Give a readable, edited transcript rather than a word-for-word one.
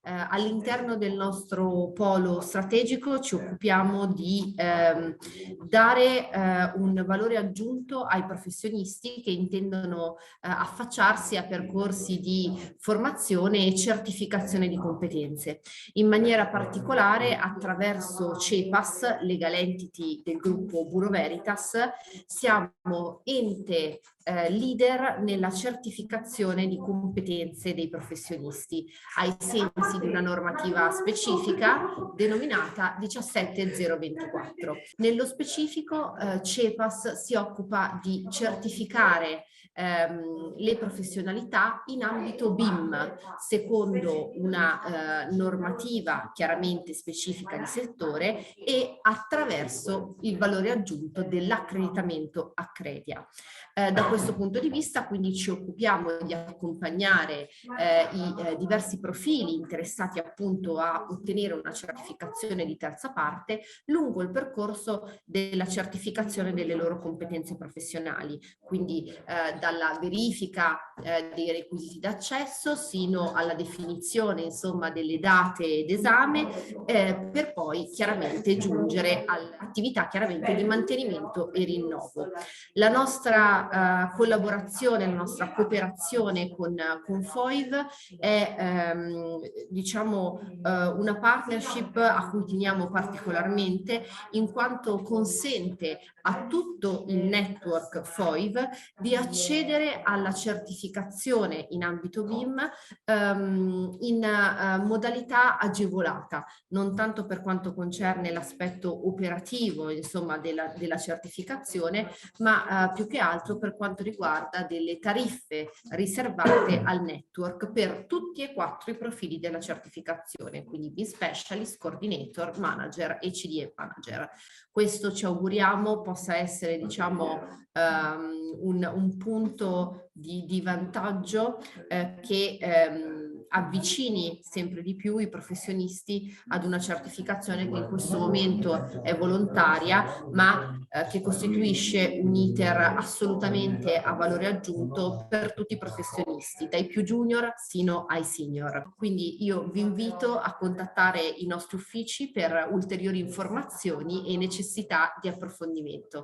all'interno del nostro polo strategico ci occupiamo di dare un valore aggiunto ai professionisti che intendono affacciarsi a percorsi di formazione e certificazione di competenze. In maniera particolare attraverso CEPAS, Legal Entity del gruppo Bureau Veritas, siamo ente leader nella certificazione di competenze dei professionisti ai sensi di una normativa specifica denominata 17024. Nello specifico CEPAS si occupa di certificare le professionalità in ambito BIM secondo una normativa chiaramente specifica di settore e attraverso il valore aggiunto dell'accreditamento Accredia. Da questo punto di vista quindi ci occupiamo di accompagnare i diversi profili interessati appunto a ottenere una certificazione di terza parte lungo il percorso della certificazione delle loro competenze professionali, quindi dalla verifica dei requisiti d'accesso sino alla definizione insomma delle date d'esame per poi chiaramente giungere all'attività chiaramente di mantenimento e rinnovo. La nostra collaborazione, la nostra cooperazione con FOIV è diciamo una partnership a cui teniamo particolarmente in quanto consente a tutto il network FOIV di accedere alla certificazione in ambito BIM in modalità agevolata, non tanto per quanto concerne l'aspetto operativo insomma della certificazione, ma più che altro per quanto riguarda delle tariffe riservate al network per tutti e quattro i profili della certificazione, quindi BIM Specialist, Coordinator, Manager e CDE Manager. Questo ci auguriamo possa essere diciamo un punto di vantaggio che avvicini sempre di più i professionisti ad una certificazione che in questo momento è volontaria ma che costituisce un iter assolutamente a valore aggiunto per tutti i professionisti, dai più junior sino ai senior. Quindi io vi invito a contattare i nostri uffici per ulteriori informazioni e necessità di approfondimento.